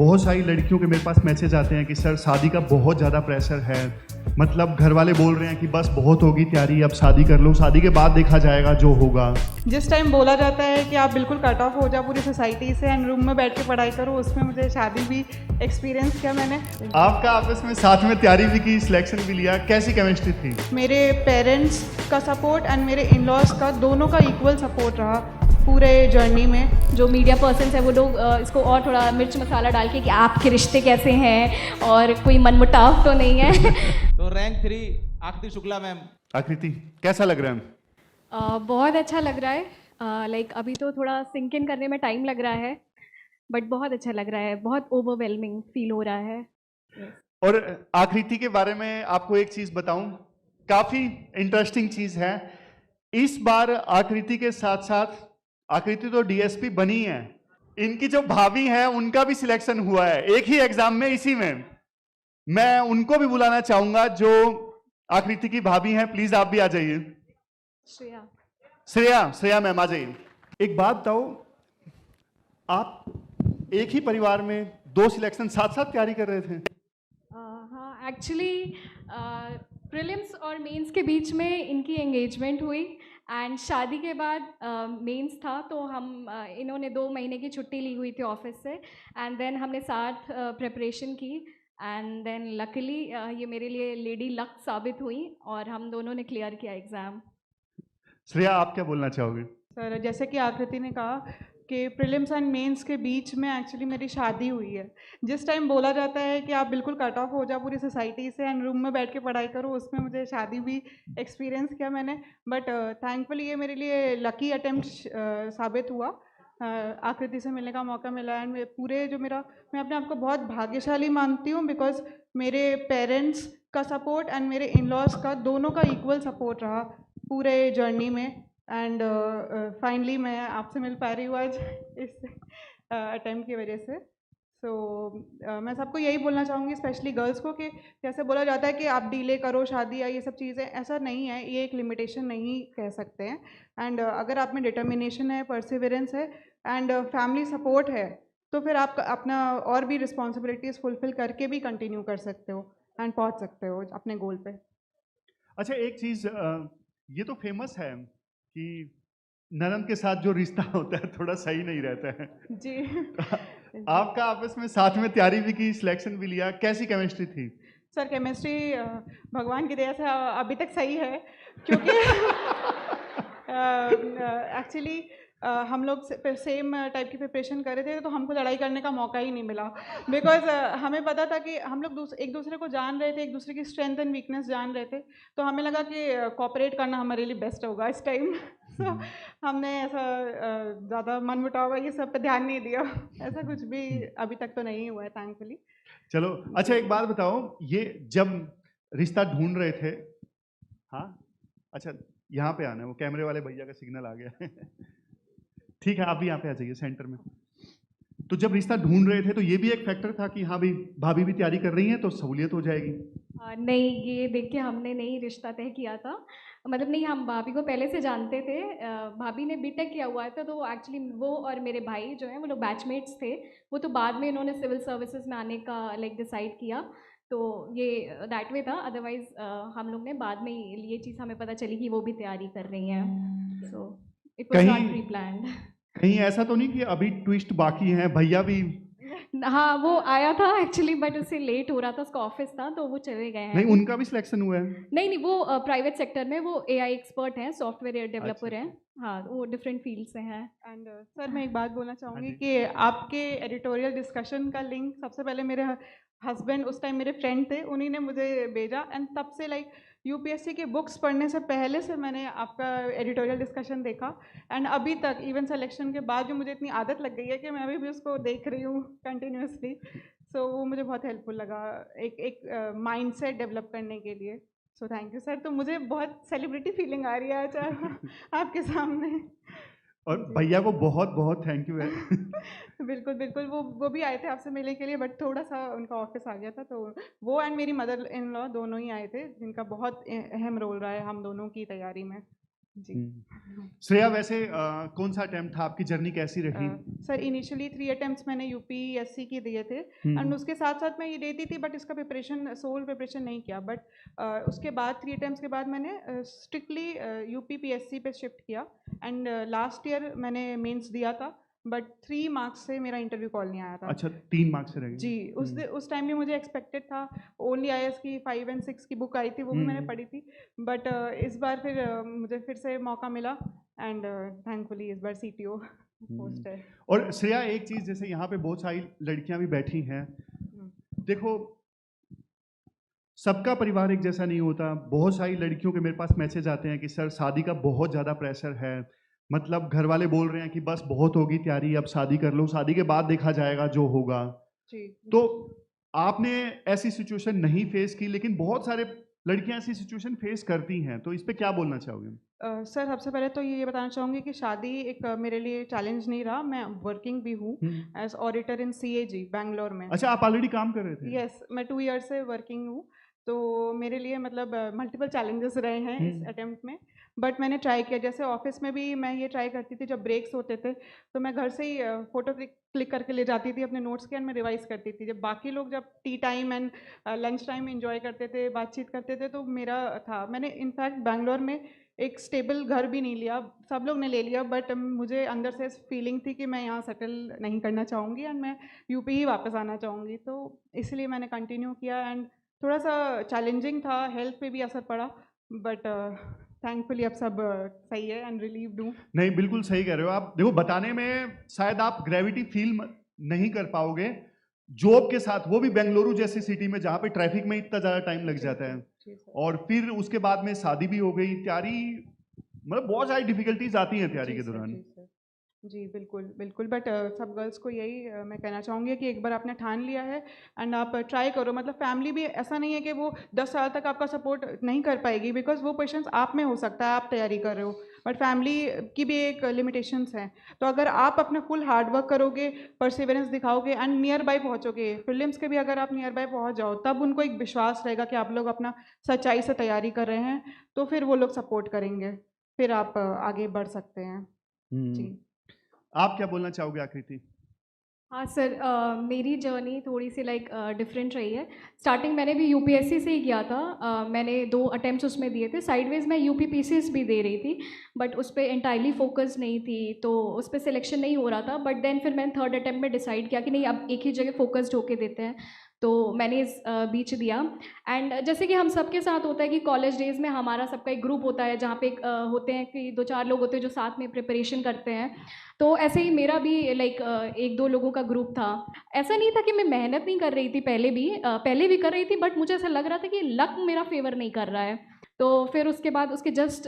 बहुत सारी लड़कियों के मेरे पास मैसेज आते हैं कि सर शादी का बहुत ज़्यादा प्रेशर है, मतलब घर वाले बोल रहे हैं कि बस बहुत होगी तैयारी, अब शादी कर लो, शादी के बाद देखा जाएगा जो होगा। जिस टाइम बोला जाता है कि आप बिल्कुल कट ऑफ हो जाओ पूरी सोसाइटी से एंड रूम में बैठ के पढ़ाई करो, उसमें मुझे शादी भी एक्सपीरियंस किया मैंने। आपका आपस में साथ में तैयारी भी की, सिलेक्शन भी लिया, कैसी केमिस्ट्री थी? मेरे पेरेंट्स का सपोर्ट एंड मेरे इन लॉज का, दोनों का इक्वल सपोर्ट रहा पूरे जर्नी में। जो मीडिया पर्सन्स है वो लोग इसको और थोड़ा मिर्च मसाला डाल के कि आपके रिश्ते कैसे हैं और कोई मनमुटाव तो नहीं है। तो रैंक 3 आकृति शुक्ला मैम। आकृति, कैसा लग रहा है? बहुत अच्छा लग रहा है। लाइक अभी तो थोड़ा सिंक इन करने में टाइम लग रहा है, बट बहुत अच्छा लग रहा है, बहुत ओवरवेलमिंग फील हो रहा है। और आकृति के बारे में आपको एक चीज बताऊं, काफी इंटरेस्टिंग चीज है। इस बार आकृति के साथ साथ, आकृति तो डीएसपी बनी है, इनकी जो भाभी हैं उनका भी सिलेक्शन हुआ है एक ही एग्जाम में, इसी में। मैं उनको भी बुलाना चाहूंगा जो आकृति की भाभी हैं, प्लीज आप भी आ जाइए। श्रेया मैम आ जाइए। एक बात बताओ, आप एक ही परिवार में 2 सिलेक्शन साथ साथ तैयारी कर रहे थे? हाँ, एक्चुअली प्रीलिम्स और मेंस के बीच में इनकी एंगेजमेंट हुई एंड शादी के बाद मेंस था, तो हम इन्होंने 2 महीने की छुट्टी ली हुई थी ऑफिस से एंड देन हमने साथ प्रिपरेशन की एंड देन लकीली ये मेरे लिए लेडी लक साबित हुई और हम दोनों ने क्लियर किया एग्ज़ाम। श्रेया, आप क्या बोलना चाहोगे? सर, जैसे कि आकृति ने कहा कि प्रीलिम्स एंड मेंस के बीच में एक्चुअली मेरी शादी हुई है। जिस टाइम बोला जाता है कि आप बिल्कुल कट ऑफ हो जाओ पूरी सोसाइटी से एंड रूम में बैठ के पढ़ाई करो, उसमें मुझे शादी भी एक्सपीरियंस किया मैंने। बट थैंकफुली ये मेरे लिए लकी अटेम्प्ट साबित हुआ। आकृति से मिलने का मौका मिला एंड पूरे जो मेरा, मैं अपने आप को बहुत भाग्यशाली मानती हूँ बिकॉज मेरे पेरेंट्स का सपोर्ट एंड मेरे इन लॉज का, दोनों का इक्वल सपोर्ट रहा पूरे जर्नी में। एंड फाइनली मैं आपसे मिल पा रही हूँ आज इस अटेम्प्ट की वजह से। मैं सबको यही बोलना चाहूँगी, स्पेशली गर्ल्स को, कि जैसे बोला जाता है कि आप डीले करो शादी या ये सब चीज़ें, ऐसा नहीं है, ये एक लिमिटेशन नहीं कह सकते हैं। एंड अगर आप में डिटर्मिनेशन है, परसिवरेंस है एंड फैमिली सपोर्ट है, तो फिर आप अपना और भी रिस्पॉन्सिबिलिटीज़ फुलफिल करके भी कंटिन्यू कर सकते हो एंड पहुँच सकते हो अपने गोल पे। अच्छा, एक चीज, ये तो फेमस है कि ननद के साथ जो रिश्ता होता है थोड़ा सही नहीं रहता है। जी। आपका आपस में साथ में तैयारी भी की, सिलेक्शन भी लिया, कैसी केमिस्ट्री थी? सर, केमिस्ट्री भगवान की दया से अभी तक सही है, क्योंकि एक्चुअली हम लोग सेम टाइप की प्रिपरेशन कर रहे थे, तो हमको लड़ाई करने का मौका ही नहीं मिला बिकॉज हमें पता था कि हम लोग एक दूसरे को जान रहे थे, एक दूसरे की स्ट्रेंथ एंड वीकनेस जान रहे थे, तो हमें लगा कि कोऑपरेट करना हमारे लिए बेस्ट होगा इस टाइम। सो हमने ऐसा ज़्यादा मन मुटाव ये सब पे ध्यान नहीं दिया। ऐसा कुछ भी अभी तक तो नहीं हुआ है, थैंकफुली। चलो, अच्छा एक बात बताओ, ये जब रिश्ता ढूंढ रहे थे, हाँ अच्छा यहाँ पे आना है, वो कैमरे वाले भैया का सिग्नल आ गया है। ठीक है, आप भी यहाँ पे आ जाइए सेंटर में। तो जब रिश्ता ढूंढ रहे थे तो ये भी एक फैक्टर था कि हाँ भाई भाभी भी तैयारी कर रही हैं तो सहूलियत हो जाएगी? नहीं, ये देख के हमने नहीं रिश्ता तय किया था, मतलब नहीं, हम भाभी को पहले से जानते थे। भाभी ने बीटेक किया हुआ था, तो एक्चुअली वो और मेरे भाई जो हैं वो लोग बैचमेट्स थे। वो तो बाद में इन्होंने सिविल सर्विसेज में आने का लाइक डिसाइड किया, तो ये दैट वे था। अदरवाइज हम लोग ने बाद में ये चीज़ हमें पता चली कि वो भी तैयारी कर रही हैं, so it was not pre planned. कहीं ऐसा तो नहीं कि अभी ट्विस्ट बाकी है, भैया भी? हाँ, वो आया था एक्चुअली, बट उससे लेट हो रहा था, उसका ऑफिस था, तो वो चले गए हैं। नहीं, उनका भी सिलेक्शन हुआ है? नहीं, वो प्राइवेट सेक्टर में, वो एआई एक्सपर्ट हैं, सॉफ्टवेयर डेवलपर हैं। हाँ, वो डिफरेंट फील्ड से हैं। एंड सर, मैं एक बात बोलना चाहूँगी हाँ जी। कि आपके एडिटोरियल डिस्कशन का लिंक सबसे पहले मेरे हस्बैंड, उस टाइम मेरे फ्रेंड थे, उन्हीं ने मुझे भेजा एंड तब से लाइक यूपीएससी की बुक्स पढ़ने से पहले से मैंने आपका एडिटोरियल डिस्कशन देखा एंड अभी तक इवन सिलेक्शन के बाद जो मुझे इतनी आदत लग गई है कि मैं अभी भी उसको देख रही हूँ कंटिन्यूसली। सो वो मुझे बहुत हेल्पफुल लगा एक माइंडसेट डेवलप करने के लिए। So thank you sir. तो मुझे बहुत सेलिब्रिटी फीलिंग आ रही है आज आपके सामने। और भैया को बहुत बहुत थैंक यू है। बिल्कुल बिल्कुल, वो भी आए थे आपसे मिलने के लिए, बट थोड़ा सा उनका ऑफिस आ गया था, तो वो एंड मेरी मदर इन लॉ दोनों ही आए थे, जिनका बहुत अहम रोल रहा है हम दोनों की तैयारी में। जी। श्रेया, वैसे कौन सा अटेम्प्ट था, आपकी जर्नी कैसी रही? सर इनिशियली 3 अटेम्प्ट्स मैंने यूपीएससी के दिए थे एंड उसके साथ साथ मैं ये देती थी, बट इसका प्रिपरेशन सोल प्रिपरेशन नहीं किया। बट उसके बाद 3 अटेम्प्ट्स के बाद मैंने स्ट्रिक्टली यूपीपीएससी पे शिफ्ट किया एंड लास्ट ईयर मैंने मेंस दिया था, बट 3 मार्क्स से मेरा इंटरव्यू कॉल नहीं आया था। अच्छा, 3 मार्क्स से रह गए। जी, उस टाइम भी मुझे एक्सपेक्टेड था। ओनली आईएएस की 5 एंड 6 की बुक आई थी, वो भी मैंने पढ़ी थी। बट इस बार फिर मुझे फिर से मौका मिला एंड थैंकफुली इस बार सीटीओ पोस्ट है। और श्रेया, एक चीज, जैसे यहाँ पे बहुत सारी लड़कियां भी बैठी हैं, देखो सबका परिवार एक जैसा नहीं होता। बहुत सारी लड़कियों के मेरे पास मैसेज आते हैं कि सर शादी का बहुत ज़्यादा प्रेशर है, मतलब घर वाले बोल रहे हैं कि बस बहुत होगी तैयारी, अब शादी कर लो, शादी के बाद देखा जाएगा जो होगा। जी। तो आपने ऐसी सिचुएशन नहीं फेस की, लेकिन बहुत सारे लड़कियां ऐसी सिचुएशन फेस करती हैं, तो इस पे क्या बोलना चाहोगे? सर सबसे पहले तो ये बताना चाहूँगी कि शादी एक मेरे लिए चैलेंज नहीं रहा। मैं वर्किंग भी हूँ as auditor in CAG Bangalore में। अच्छा, आप ऑलरेडी काम कर रहे थे? यस, मैं 2 ईयर से वर्किंग हूँ, तो मेरे लिए मतलब मल्टीपल चैलेंजेस रहे हैं इस अटेम्प्ट में। बट मैंने ट्राई किया, जैसे ऑफिस में भी मैं ये ट्राई करती थी, जब ब्रेक्स होते थे तो मैं घर से ही फ़ोटो क्लिक करके ले जाती थी अपने नोट्स के एंड मैं रिवाइज़ करती थी। जब बाकी लोग जब T time and lunch time enjoy करते थे, बातचीत करते थे, तो मेरा था, मैंने इनफैक्ट बैंगलोर में एक स्टेबल घर भी नहीं लिया, सब लोग ने ले लिया, बट मुझे अंदर से फीलिंग थी कि मैं यहाँ सेटल नहीं करना चाहूँगी एंड मैं यूपी ही वापस आना चाहूँगी। तो इसलिए मैंने कंटिन्यू किया एंड थोड़ा सा चैलेंजिंग था, हेल्थ पे भी असर पड़ा, बट थैंकफुली अब सब सही है एंड रिलीव्ड हूँ। नहीं, बिल्कुल सही कह रहे हो आप। देखो, बताने में शायद आप ग्रेविटी फील नहीं कर पाओगे जॉब के साथ, वो भी बेंगलुरु जैसी सिटी में जहाँ पे ट्रैफिक में इतना ज़्यादा टाइम लग जाता है, और फिर उसके बाद में शादी भी हो गई, तैयारी, मतलब बहुत सारी डिफिकल्टीज आती हैं तैयारी के दौरान। जी बिल्कुल बिल्कुल, बट सब गर्ल्स को यही मैं कहना चाहूँगी कि एक बार आपने ठान लिया है एंड आप ट्राई करो। मतलब फैमिली भी ऐसा नहीं है कि वो 10 साल तक आपका सपोर्ट नहीं कर पाएगी, बिकॉज वो पेशेंस आप में हो सकता है, आप तैयारी कर रहे हो, बट फैमिली की भी एक लिमिटेशंस हैं। तो अगर आप अपना फुल हार्ड वर्क करोगे, परसिवरेंस दिखाओगे एंड नियर बाय पहुँचोगे, प्रीलिम्स के भी अगर आप नियर बाय पहुँच जाओ, तब उनको एक विश्वास रहेगा कि आप लोग अपना सच्चाई से तैयारी कर रहे हैं, तो फिर वो लोग सपोर्ट करेंगे, फिर आप आगे बढ़ सकते हैं। जी। आप क्या बोलना चाहोगे आकृति? हाँ सर, मेरी जर्नी थोड़ी सी डिफरेंट रही है। स्टार्टिंग मैंने भी यूपीएससी से ही किया था। मैंने 2 अटेम्प्ट्स उसमें दिए थे। साइडवेज मैं यूपीपीसीएस भी दे रही थी, बट उस पर एंटायरली फोकस नहीं थी, तो उस पर सिलेक्शन नहीं हो रहा था। बट देन फिर मैंने 3rd अटेम्प्ट में डिसाइड किया कि नहीं, अब एक ही जगह फोकस्ड होके देते हैं, तो मैंने इस बीच दिया। एंड जैसे कि हम सबके साथ होता है कि कॉलेज डेज़ में हमारा सबका एक ग्रुप होता है, जहाँ पे होते हैं कि 2-4 लोग होते हैं जो साथ में प्रिपरेशन करते हैं। तो ऐसे ही मेरा भी 1-2 लोगों का ग्रुप था। ऐसा नहीं था कि मैं मेहनत नहीं कर रही थी, पहले भी कर रही थी, बट मुझे ऐसा लग रहा था कि लक मेरा फेवर नहीं कर रहा है। तो फिर उसके बाद उसके जस्ट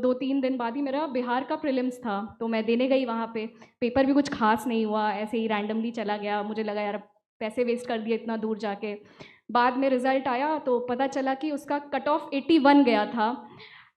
2-3 दिन बाद ही मेरा बिहार का प्रीलिम्स था, तो मैं देने गई वहाँ पे। पेपर भी कुछ खास नहीं हुआ, ऐसे ही रैंडमली चला गया। मुझे लगा यार पैसे वेस्ट कर दिए इतना दूर जाके। बाद में रिज़ल्ट आया तो पता चला कि उसका कट ऑफ 81 गया था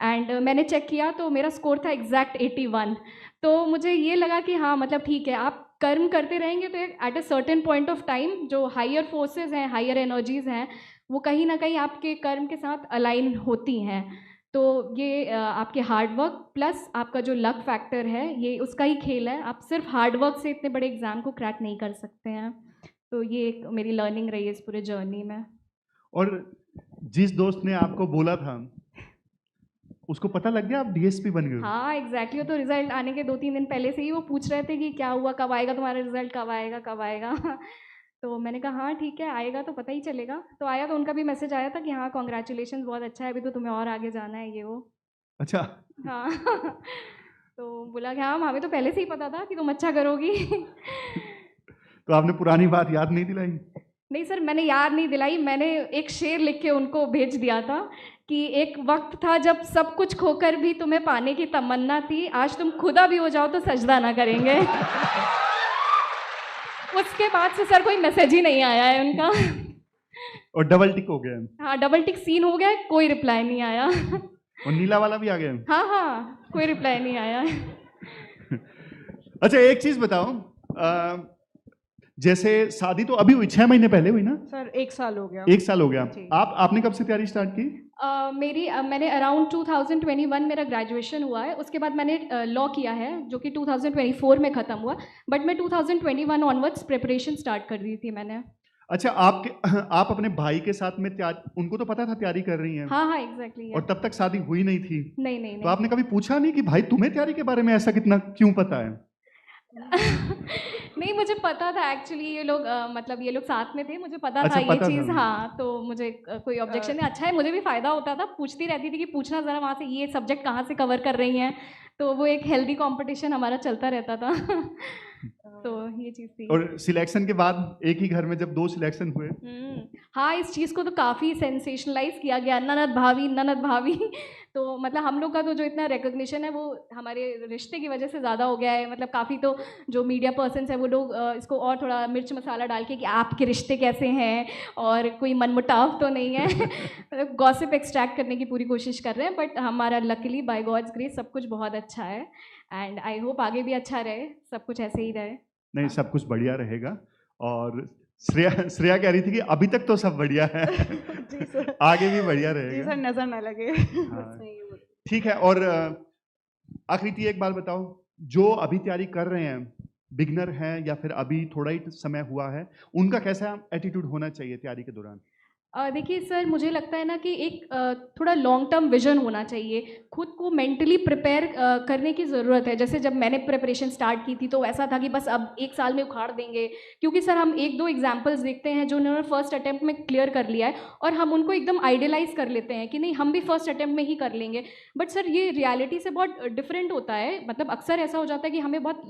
एंड मैंने चेक किया तो मेरा स्कोर था एग्जैक्ट 81। तो मुझे ये लगा कि हाँ, मतलब ठीक है, आप कर्म करते रहेंगे तो at a certain point of time जो हायर फोर्सेस हैं, हायर एनर्जीज़ हैं, वो कहीं ना कहीं आपके कर्म के साथ अलाइन होती हैं। तो ये आपके हार्ड वर्क प्लस आपका जो लक फैक्टर है, ये उसका ही खेल है। आप सिर्फ हार्ड वर्क से इतने बड़े एग्ज़ाम को क्रैक नहीं कर सकते हैं। तो ये एक मेरी लर्निंग रही है इस पूरे जर्नी में। और जिस दोस्त ने आपको बोला था, उसको पता लग गया आप डीएसपी बन गए? हाँ एग्जैक्टली, वो तो रिजल्ट आने के 2-3 दिन पहले से ही वो पूछ रहे थे कि क्या हुआ, कब आएगा तुम्हारा रिजल्ट, कब आएगा कब आएगा। तो मैंने कहा हाँ ठीक है, आएगा तो पता ही चलेगा। तो आया तो उनका भी मैसेज आया था कि हाँ कॉन्ग्रेचुलेशन, बहुत अच्छा है, अभी तो तुम्हें और आगे जाना है, ये वो। अच्छा। हाँ। तो बोला कि हाँ हमें तो पहले से ही पता था कि तुम अच्छा करोगी। तो आपने पुरानी बात याद नहीं दिलाई? नहीं सर, मैंने याद नहीं दिलाई, मैंने एक शेर लिख के उनको भेज दिया था कि एक वक्त था जब सब कुछ खोकर भी तुम्हें पाने की तमन्ना थी, आज तुम खुदा भी हो जाओ तो सजदा ना करेंगे। उसके बाद से सर कोई मैसेज ही नहीं आया है उनका। और डबल टिक हो गया? हाँ डबल टिक सीन हो गया, कोई रिप्लाई नहीं आया। और नीला वाला भी आ गया? हाँ हाँ, कोई रिप्लाई नहीं आया। अच्छा, एक चीज बताओ, जैसे शादी तो अभी हुई, 6 महीने पहले हुई ना? सर 1 साल हो गया। 1 साल हो गया। जी। आपने कब से तैयारी स्टार्ट की? मैंने अराउंड 2021 मेरा ग्रेजुएशन हुआ है, उसके बाद मैंने लॉ किया है जो कि 2024 में ख़त्म हुआ, बट मैं 2021 ऑनवर्ड्स प्रिपरेशन स्टार्ट कर दी थी मैंने। अच्छा, आप अपने भाई के साथ में उनको तो पता था तैयारी कर रही हैं? हाँ हाँ एग्जैक्टली। और तब तक शादी हुई नहीं थी? नहीं नहीं तो नहीं। आपने कभी पूछा नहीं कि भाई तुम्हें तैयारी के बारे में ऐसा कितना क्यों पता है? नहीं, मुझे पता था एक्चुअली, ये लोग मतलब ये लोग साथ में थे, मुझे पता अच्छा, था ये पता चीज़। था। हाँ, तो मुझे कोई ऑब्जेक्शन नहीं। अच्छा है, मुझे भी फ़ायदा होता था, पूछती रहती थी कि पूछना ज़रा वहाँ से ये सब्जेक्ट कहाँ से कवर कर रही हैं, तो वो एक हेल्दी कंपटीशन हमारा चलता रहता था। तो ये चीज़ थी। और सिलेक्शन के बाद एक ही घर में जब 2 सिलेक्शन हुए, हाँ, इस चीज़ को तो काफ़ी सेंसेशनलाइज़ किया गया, ननद भाभी, ननद भाभी। तो मतलब हम लोग का तो जो इतना रिकॉग्निशन है वो हमारे रिश्ते की वजह से ज़्यादा हो गया है। मतलब काफ़ी तो जो मीडिया पर्सन्स हैं वो लोग इसको और थोड़ा मिर्च मसाला डाल के कि आपके रिश्ते कैसे हैं और कोई मनमुटाव तो नहीं है। मतलब गॉसिप एक्सट्रैक्ट करने की पूरी कोशिश कर रहे हैं, बट हमारा लकीली बाय गॉड्स ग्रेस सब कुछ बहुत अच्छा है, एंड आई होप आगे भी अच्छा रहे, सब कुछ ऐसे ही रहे। नहीं सब कुछ बढ़िया रहेगा। और श्रेया कह रही थी कि अभी तक तो सब बढ़िया है। जी सर। आगे भी बढ़िया जी रहेगा। सर, नज़र ना लगे। हाँ। सही है। ठीक है। और आकृति एक बात बताओ, जो अभी तैयारी कर रहे हैं, बिगनर हैं या फिर अभी थोड़ा ही समय हुआ है, उनका कैसा एटीट्यूड होना चाहिए तैयारी के दौरान? देखिए सर, मुझे लगता है ना कि एक थोड़ा लॉन्ग टर्म विजन होना चाहिए, खुद को मेंटली प्रिपेयर करने की ज़रूरत है। जैसे जब मैंने प्रिपरेशन स्टार्ट की थी तो ऐसा था कि बस अब 1 साल में उखाड़ देंगे, क्योंकि सर हम 1-2 एग्जांपल्स देखते हैं जो उन्होंने फर्स्ट अटेम्प्ट में क्लियर कर लिया है और हम उनको एकदम आइडियलाइज़ कर लेते हैं कि नहीं हम भी फर्स्ट अटेम्प्ट में ही कर लेंगे। बट सर ये रियलिटी से बहुत डिफरेंट होता है। मतलब अक्सर ऐसा हो जाता है कि हमें बहुत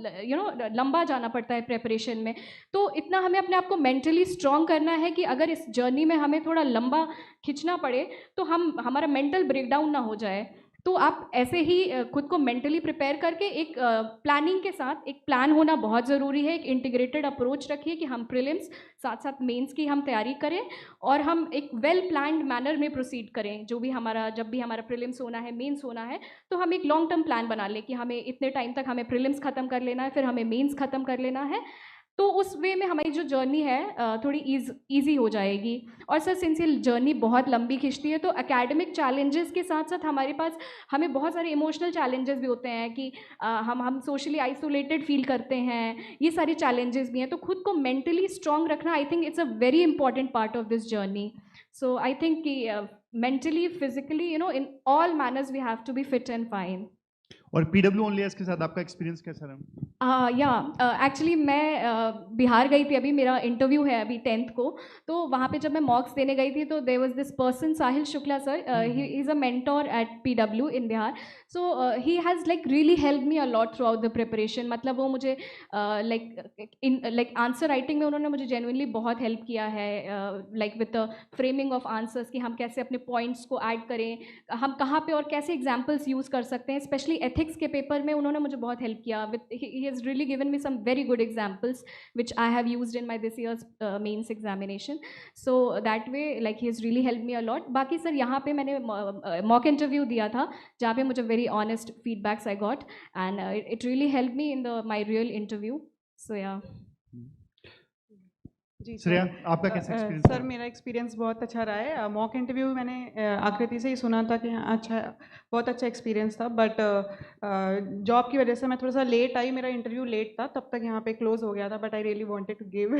लंबा जाना पड़ता है प्रिपरेशन में। तो इतना हमें अपने आप को मेंटली स्ट्रॉन्ग करना है कि अगर इस जर्नी में हमें थोड़ा लंबा खींचना पड़े तो हमारा मेंटल ब्रेकडाउन ना हो जाए। तो आप ऐसे ही खुद को मेंटली प्रिपेयर करके एक प्लानिंग के साथ एक प्लान होना बहुत ज़रूरी है। एक इंटीग्रेटेड अप्रोच रखिए कि हम प्रीलिम्स साथ साथ मेंस की हम तैयारी करें और हम एक वेल प्लान्ड मैनर में प्रोसीड करें। जो भी हमारा जब भी हमारा प्रीलिम्स होना है, मेंस होना है, तो हम एक लॉन्ग टर्म प्लान बना लें कि हमें इतने टाइम तक हमें प्रीलिम्स ख़त्म कर लेना है, फिर हमें मेंस ख़त्म कर लेना है। तो उस वे में हमारी जो जर्नी है थोड़ी ईजी हो जाएगी। और सर सिंस ये जर्नी बहुत लंबी खिंचती है तो एकेडमिक चैलेंजेस के साथ साथ हमारे पास हमें बहुत सारे इमोशनल चैलेंजेस भी होते हैं कि हम सोशली आइसोलेटेड फील करते हैं। ये सारे चैलेंजेस भी हैं, तो खुद को मेंटली स्ट्रॉन्ग रखना I think it's a very important part of this journey. So I think कि mentally physically in all manners we have to be fit and fine. और पीडब्ल्यू ओनली के साथ आपका एक्सपीरियंस कैसा रहा? एक्चुअली मैं बिहार गई थी, अभी मेरा इंटरव्यू है अभी 10th को। तो वहाँ पे जब मैं मॉक्स देने गई थी तो there was this person Sahil Shukla sir, he is a mentor at PW in Bihar. So he has like really help me a lot throughout the preparation. मतलब वो मुझे लाइक आंसर राइटिंग में उन्होंने मुझे जेन्युइनली बहुत हेल्प किया है, like with the framing of answers कि हम कैसे अपने पॉइंट्स को ऐड करें, हम कहाँ पे और कैसे एग्जाम्पल्स यूज़ कर सकते हैं। स्पेशली एथिक्स के पेपर में उन्होंने मुझे बहुत हेल्प किया with he has really given me some very good examples which I have used in my this year's mains examination. So that way like he has really helped me a lot. बाकी sir यहाँ पे मैंने mock interview दिया था जहाँ पे मुझे very honest feedbacks I got and it really helped me in my real interview. So yeah. Ji Shreya, sir. आपका कैसा एक्सपीरियंस सर मेरा एक्सपीरियंस बहुत अच्छा रहा है। मॉक इंटरव्यू मैंने आकृति से ही सुना था कि हाँ अच्छा, बहुत अच्छा एक्सपीरियंस था, बट जॉब की वजह से मैं थोड़ा सा लेट आई, मेरा इंटरव्यू लेट था, तब तक यहाँ पे क्लोज हो गया था, but I really wanted to give.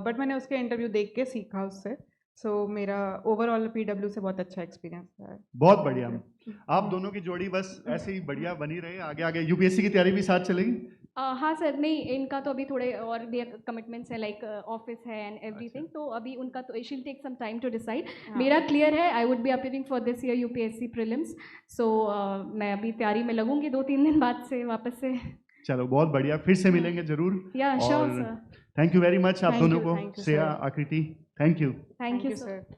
But मैंने उसके इंटरव्यू देख के सीखा उससे। सो मेरा ओवरऑल पीडब्ल्यू से बहुत अच्छा एक्सपीरियंस रहा है। बहुत बढ़िया। आप दोनों की जोड़ी बस ऐसे ही बढ़िया बनी रहे, आगे आगे यूपीएससी की तैयारी भी साथ चलेगी? हाँ सर, नहीं इनका तो अभी थोड़े और भी कमिटमेंट्स है, लाइक ऑफिस है एंड एवरीथिंग, तो अभी उनका तो she'll take some time to decide. मेरा क्लियर है, I would be appearing for this year UPSC prelims. So मैं अभी तैयारी में लगूंगी 2-3 दिन बाद से वापस से। चलो बहुत बढ़िया, फिर से मिलेंगे जरूर। या sure sir. Thank you very much आप Thank दोनों you, को, thank you, श्रेया, sir. आकृति, thank you. Thank you you, sir. sir.